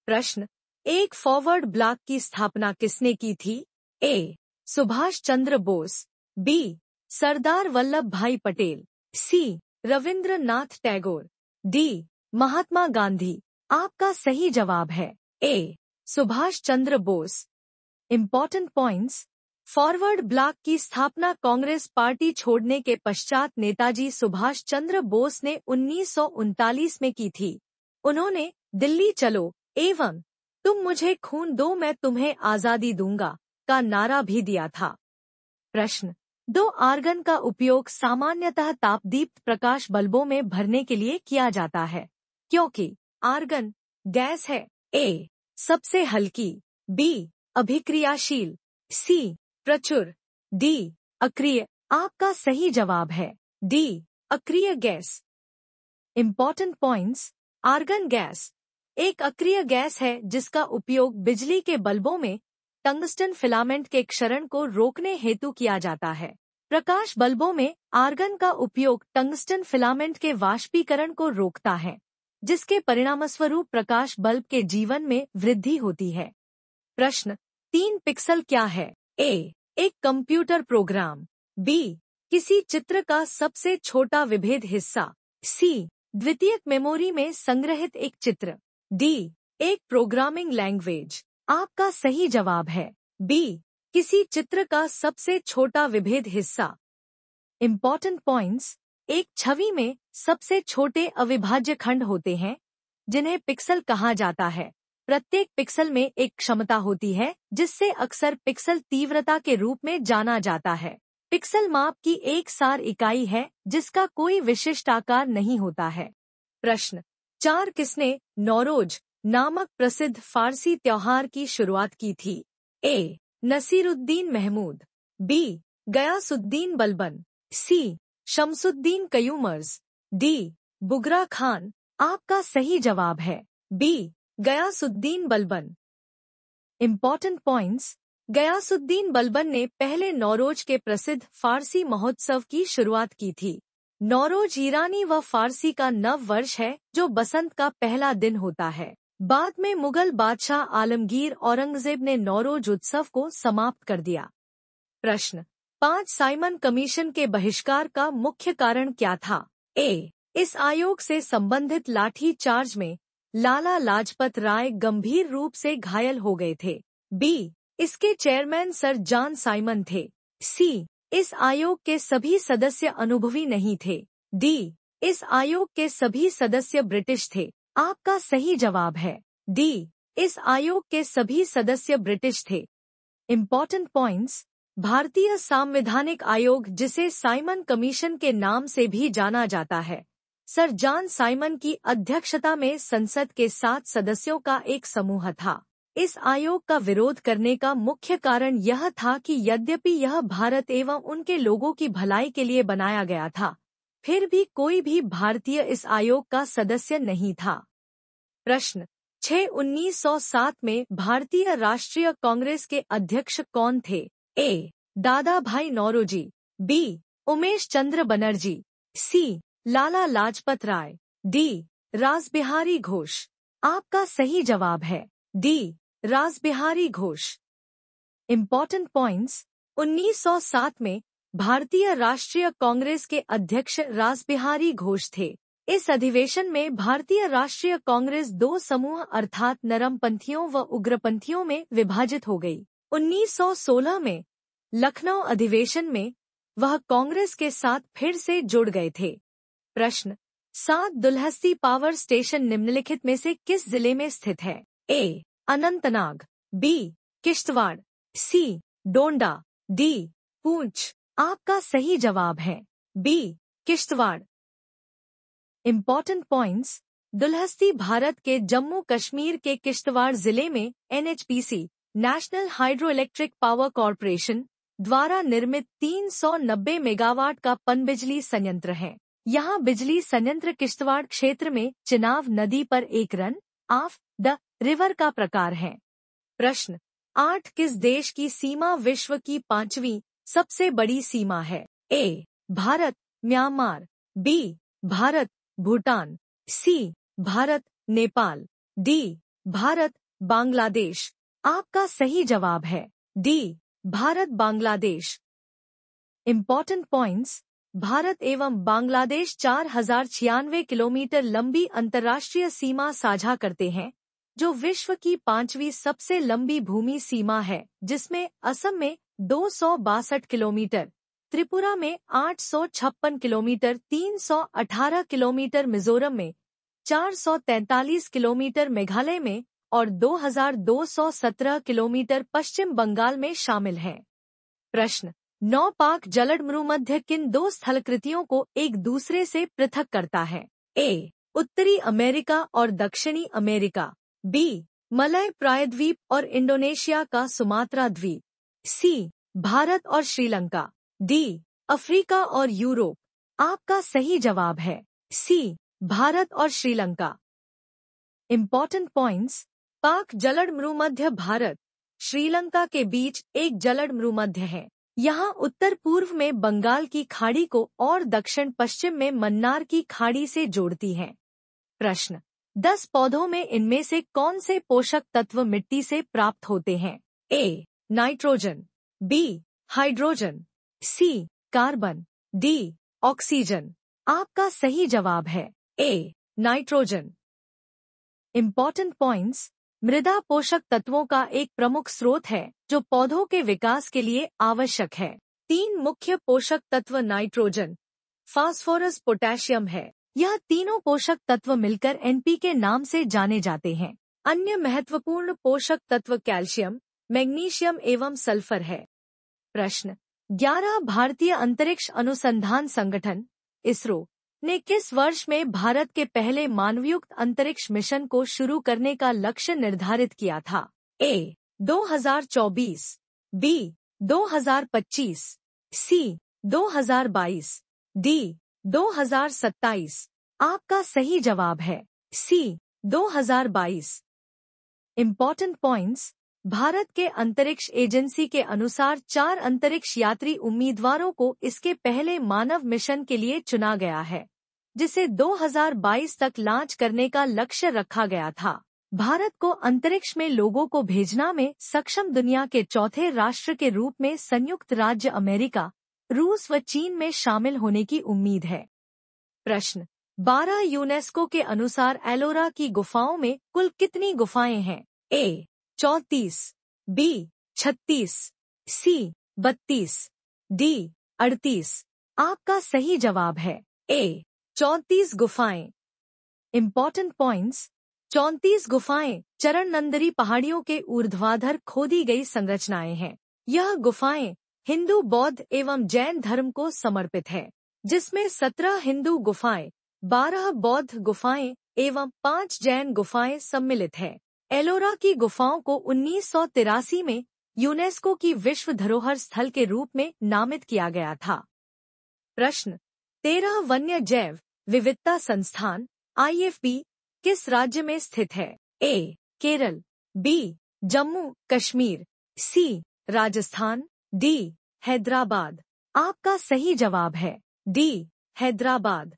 प्रश्न, एक forward bloc की स्थापना किसने की थी? A. Subhash Chandra Bose, B. Sardar Vallabh Bhai Patel, C. Rabindranath Tagore, D. Mahatma Gandhi. आपका सही जवाब है A. Subhash Chandra Bose. Important points. Forward bloc की स्थापना कांग्रेस पार्टी छोड़ने के पश्चात नेताजी सुभाष चंद्र बोस ने 1939 में की थी। उन्होंने दिल्ली चलो एवं तुम मुझे खून दो मैं तुम्हें आजादी दूंगा का नारा भी दिया था। प्रश्न, 2 आर्गन का उपयोग सामान्यतः तापदीप्त प्रकाश बल्बों में भरने के लिए किया जाता है क्योंकि आर्गन गैस है। ए. सबसे हल्की, बी. अभिक्रियाशील, सी. प्रचुर, डी. अक्रिय। आपका सही जवाब है डी. अक्रिय gas. Important points. Argon gas एक अक्रिय गैस है जिसका उपयोग बिजली के बल्बों में टंगस्टन फिलामेंट के क्षरण को रोकने हेतु किया जाता है। प्रकाश बल्बों में आर्गन का उपयोग टंगस्टन फिलामेंट के वाष्पीकरण को रोकता है, जिसके परिणामस्वरूप प्रकाश बल्ब के जीवन में वृद्धि होती है। प्रश्न, 3 पिक्सल क्या है? ए. एक कंप्यूटर प्रोग्राम, बी. किसी चित्र का सबसे छोटा विभेद हिस्सा, सी. द्वितीयक मेमोरी में संग्रहित एक चित्र, डी. एक प्रोग्रामिंग लैंग्वेज। आपका सही जवाब है बी. किसी चित्र का सबसे छोटा विभेद हिस्सा। Important points. एक छवि में सबसे छोटे अविभाज्य खंड होते हैं जिन्हें पिक्सल कहा जाता है। प्रत्येक पिक्सल में एक क्षमता होती है जिससे अक्सर पिक्सल तीव्रता के रूप में जाना जाता है। पिक्सल माप की एक सार इकाई है जिसका कोई विशिष्ट आकार नहीं होता है। प्रश्न, 4 किसने नौरोज नामक प्रसिद्ध फारसी त्योहार की शुरुआत की थी? A. Nasiruddin Mahmud, B. Ghiyasuddin Balban, C. Shamsuddin Kayumars, D. Bughra Khan. आपका सही जवाब है B. Ghiyasuddin Balban. Important points. Ghiyasuddin Balban ने पहले नौरोज के प्रसिद्ध फारसी महोत्सव की शुरुआत की थी। नौरोज ईरानी व फारसी का नव वर्ष है जो बसंत का पहला दिन होता है। बाद में मुगल बादशाह आलमगीर औरंगजेब ने नौरोज उत्सव को समाप्त कर दिया। प्रश्न, 5 साइमन कमीशन के बहिष्कार का मुख्य कारण क्या था? ए. इस आयोग से संबंधित लाठी चार्ज में लाला लाजपत राय गंभीर रूप से घायल हो गए थे, बी. इसके चेयरमैन सर जॉन साइमन थे, सी. इस आयोग के सभी सदस्य अनुभवी नहीं थे, डी. इस आयोग के सभी सदस्य ब्रिटिश थे। आपका सही जवाब है डी. इस आयोग के सभी सदस्य ब्रिटिश थे। Important points. भारतीय संवैधानिक आयोग जिसे साइमन कमीशन के नाम से भी जाना जाता है, सर जॉन साइमन की अध्यक्षता में संसद के 7 सदस्यों का एक समूह था। इस आयोग का विरोध करने का मुख्य कारण यह था कि यद्यपि यह भारत एवं उनके लोगों की भलाई के लिए बनाया गया था, फिर भी कोई भी भारतीय इस आयोग का सदस्य नहीं था। प्रश्न, 1907 में भारतीय राष्ट्रीय कांग्रेस के अध्यक्ष कौन थे? A. Dada Bhai Naoroji, B. Umesh Chandra Banerjee, C. Lala Lajpat Rai, D. Rashbehari Ghosh. आपका सही जवाब है D. Rashbehari Ghosh. Important points. 1907 में भारतीय राष्ट्रीय कांग्रेस के अध्यक्ष रासबिहारी घोष थे। इस अधिवेशन में भारतीय राष्ट्रीय कांग्रेस 2 समूह अर्थात नरमपंथियों व उग्रपंथियों में विभाजित हो गई। 1916 में लखनऊ अधिवेशन में वह कांग्रेस के साथ फिर से जुड़ गए थे। प्रश्न, 7 दुल्हस्ती पावर स्टेशन निम्नलिखित में से किस जिले में स्थित है? A. Anantnag, B. Kishtwar, C. Donda, D. Poonch. आपका सही जवाब है B. Kishtwar. Important points. Dulhasti Bharat के जम्मू कश्मीर के किश्तवाड़ जिले में NHPC National Hydro Electric Power Corporation द्वारा निर्मित 390 मेगावाट का पनबिजली संयंत्र है। यहाँ बिजली संयंत्र किश्तवाड़ क्षेत्र में चिनाब नदी पर एक रन ऑफ द रिवर का प्रकार है। प्रश्न, 8 किस देश की सीमा विश्व की 5वीं सबसे बड़ी सीमा है? A. Bharat Myanmar, B. Bharat Bhutan, C. Bharat Nepal, D. Bharat Bangladesh. आपका सही जवाब है D Bharat Bangladesh. Important points. Bharat एवं बांग्लादेश 4096 किलोमीटर लंबी अंतर्राष्ट्रीय सीमा साझा करते हैं, जो विश्व की 5वीं सबसे लंबी भूमि सीमा है, जिसमें असम में 262 किलोमीटर, त्रिपुरा में 856 किलोमीटर, 318 किलोमीटर मिजोरम में, 443 किलोमीटर मेघालय में और 2217 किलोमीटर पश्चिम बंगाल में शामिल है। प्रश्न। 9 पाक जलमरूमध्य किन दो स्थलकृतियों को एक दूसरे से पृथक करता है? ए. उत्तरी अमेरिका और दक्षिणी अमेरिका। बी. मलय प्रायद्वीप और इंडोनेशिया का सुमात्रा द्वीप। सी. भारत और श्रीलंका। डी. अफ्रीका और यूरोप। आपका सही जवाब है सी. भारत और श्रीलंका। Important points. पाक जलमरूमध्य भारत श्रीलंका के बीच एक जलमरूमध्य है। यहाँ उत्तर पूर्व में बंगाल की खाड़ी को और दक्षिण पश्चिम में मन्नार की खाड़ी से जोड़ती है। प्रश्न। 10 पौधों में इनमें से कौन से पोषक तत्व मिट्टी से प्राप्त होते हैं? ए. नाइट्रोजन। बी. हाइड्रोजन। सी. कार्बन। डी. ऑक्सीजन। आपका सही जवाब है ए. नाइट्रोजन। Important points. मृदा पोषक तत्वों का एक प्रमुख स्रोत है जो पौधों के विकास के लिए आवश्यक है। 3 मुख्य पोषक तत्व नाइट्रोजन, फास्फोरस, पोटेशियम है। यह तीनों पोषक तत्व मिलकर एनपीके नाम से जाने जाते हैं। अन्य महत्वपूर्ण पोषक तत्व कैल्शियम, मैग्नीशियम एवं सल्फर है। प्रश्न। 11 भारतीय अंतरिक्ष अनुसंधान संगठन इसरो ने किस वर्ष में भारत के पहले मानवयुक्त अंतरिक्ष मिशन को शुरू करने का लक्ष्य निर्धारित किया था? ए. 2024। बी. 2025। सी. 2022। डी. 2027। आपका सही जवाब है सी. 2022। Important points. भारत के अंतरिक्ष एजेंसी के अनुसार 4 अंतरिक्ष यात्री उम्मीदवारों को इसके पहले मानव मिशन के लिए चुना गया है, जिसे 2022 तक लॉन्च करने का लक्ष्य रखा गया था। भारत को अंतरिक्ष में लोगों को भेजना में सक्षम दुनिया के चौथे राष्ट्र के रूप में संयुक्त राज्य अमेरिका, रूस व चीन में शामिल होने की उम्मीद है। प्रश्न। 12 यूनेस्को के अनुसार एलोरा की गुफाओं में कुल कितनी गुफाएं हैं? ए. 34। बी. 36। सी. 32। डी. 38। आपका सही जवाब है ए. 34 गुफाएं। Important points. 34 गुफाएं चरण नंदरी पहाड़ियों के ऊर्ध्वाधर खोदी गई संरचनाएं हैं। यह गुफाएं हिंदू, बौद्ध एवं जैन धर्म को समर्पित है, जिसमें 17 हिंदू गुफाएं, 12 बौद्ध गुफाएं एवं 5 जैन गुफाएं सम्मिलित है। एलोरा की गुफाओं को 1983 में यूनेस्को की विश्व धरोहर स्थल के रूप में नामित किया गया था। प्रश्न। 13 वन्य जैव विविधता संस्थान IFB किस राज्य में स्थित है? ए. केरल। बी. जम्मू कश्मीर। सी. राजस्थान। डी. हैदराबाद। आपका सही जवाब है डी. हैदराबाद।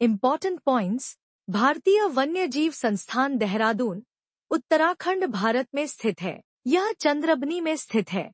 Important points. भारतीय वन्य जीव संस्थान देहरादून उत्तराखंड भारत में स्थित है। यह चंद्रबनी में स्थित है,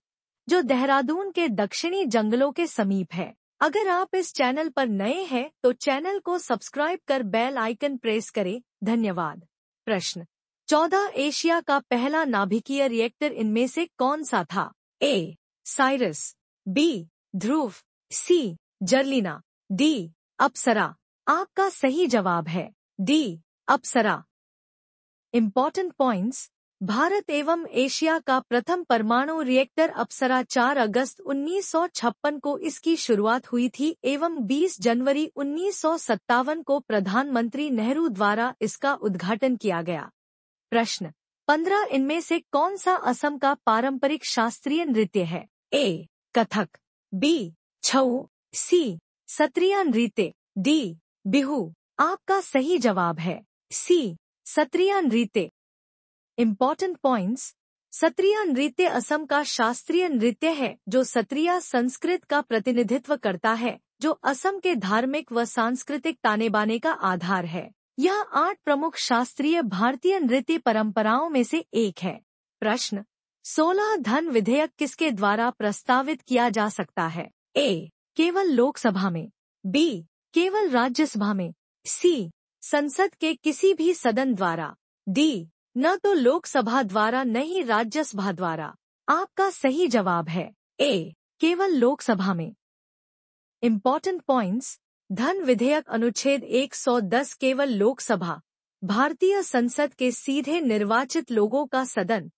जो देहरादून के दक्षिणी जंगलों के समीप है। अगर आप इस चैनल पर नए हैं तो चैनल को सब्सक्राइब कर बेल आइकन प्रेस करें। धन्यवाद। प्रश्न। 14 एशिया का पहला नाभिकीय रिएक्टर इनमें से कौन सा था? A. Cyrus. B. Dhruva. C. Zerlina. D. Apsara. आपका सही जवाब है D. Apsara. Important points. Bharat एवं एशिया का प्रथम परमाणु रिएक्टर अप्सरा 4 अगस्त 1956 को इसकी शुरुआत हुई थी एवं 20 जनवरी 1957 को प्रधानमंत्री नेहरू द्वारा इसका उद्घाटन किया गया। प्रश्न। 15 इनमें से कौन सा असम का पारंपरिक शास्त्रीय नृत्य है? ए. कथक। बी. छऊ। सी. सत्रिया नृत्य। डी. बिहू। आपका सही जवाब है सी. सत्रिया नृत्य। Important points. सत्रिया नृत्य असम का शास्त्रीय नृत्य है जो सत्रिया संस्कृत का प्रतिनिधित्व करता है, जो असम के धार्मिक व सांस्कृतिक ताने बाने का आधार है। यह 8 प्रमुख शास्त्रीय भारतीय नृत्य परंपराओं में से एक है। प्रश्न 16 धन विधेयक किसके द्वारा प्रस्तावित किया जा सकता है? ए. केवल लोकसभा में, बी. केवल राज्यसभा में, सी. संसद के किसी भी सदन द्वारा, डी. न तो लोकसभा द्वारा न ही राज्यसभा द्वारा। आपका सही जवाब है ए. केवल लोकसभा में। Important points. धन विधेयक अनुच्छेद 110 केवल लोकसभा, भारतीय संसद के सीधे निर्वाचित लोगों का सदन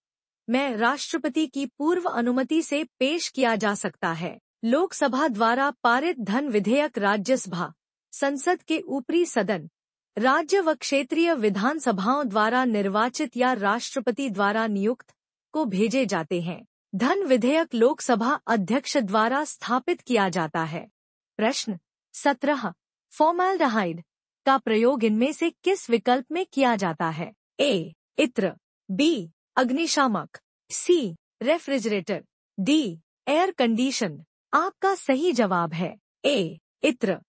में राष्ट्रपति की पूर्व अनुमति से पेश किया जा सकता है। लोकसभा द्वारा पारित धन विधेयक राज्यसभा, संसद के ऊपरी सदन, राज्य व क्षेत्रीय विधानसभाओं द्वारा निर्वाचित या राष्ट्रपति द्वारा नियुक्त को भेजे जाते हैं। धन विधेयक लोकसभा अध्यक्ष द्वारा स्थापित किया जाता है। प्रश्न 17 फॉर्माल्डिहाइड का प्रयोग इनमें से किस विकल्प में किया जाता है? ए. इत्र, बी. अग्निशामक, C. Refrigerator, D. Air condition. आपका सही जवाब है ए. इत्र।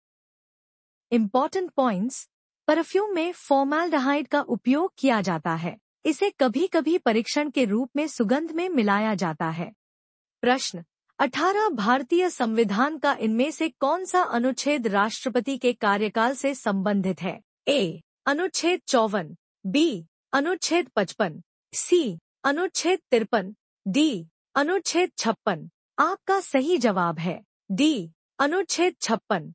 Important points. परफ्यूम में फॉर्माल्डिहाइड का उपयोग किया जाता है। इसे कभी कभी परीक्षण के रूप में सुगंध में मिलाया जाता है। प्रश्न 18 भारतीय संविधान का इनमें से कौन सा अनुच्छेद राष्ट्रपति के कार्यकाल से संबंधित है? ए. अनुच्छेद 54, बी. अनुच्छेद 55, सी. अनुच्छेद 53, डी. अनुच्छेद 56। आपका सही जवाब है डी. अनुच्छेद 56।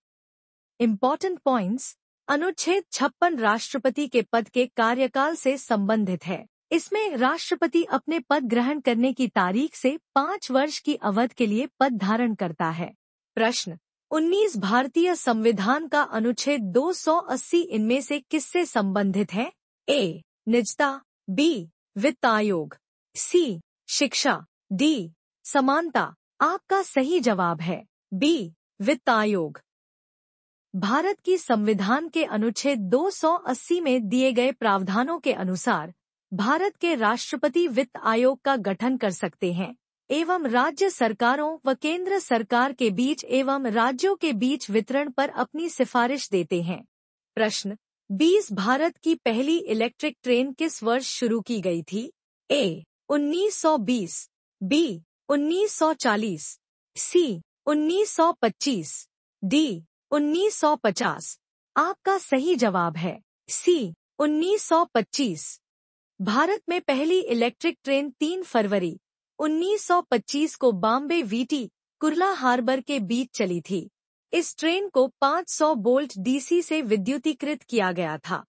Important points. अनुच्छेद 56 राष्ट्रपति के पद के कार्यकाल से संबंधित है। इसमें राष्ट्रपति अपने पद ग्रहण करने की तारीख से 5 वर्ष की अवधि के लिए पद धारण करता है। प्रश्न 19 भारतीय संविधान का अनुच्छेद 280 इनमें से किससे संबंधित है? ए. निजता, बी. वित्त आयोग, सी. शिक्षा, डी. समानता। आपका सही जवाब है बी. वित्त आयोग। भारत की संविधान के अनुच्छेद 280 में दिए गए प्रावधानों के अनुसार भारत के राष्ट्रपति वित्त आयोग का गठन कर सकते हैं एवं राज्य सरकारों व केंद्र सरकार के बीच एवं राज्यों के बीच वितरण पर अपनी सिफारिश देते हैं। प्रश्न 20 भारत की पहली इलेक्ट्रिक ट्रेन किस वर्ष शुरू की गई थी? ए. 1920, बी. 1940, सी. 1925, डी. 1950। आपका सही जवाब है सी. 1925। भारत में पहली इलेक्ट्रिक ट्रेन 3 फरवरी 1925 को बॉम्बे वीटी कुर्ला हार्बर के बीच चली थी। इस ट्रेन को 500 वोल्ट डीसी से विद्युतीकृत किया गया था।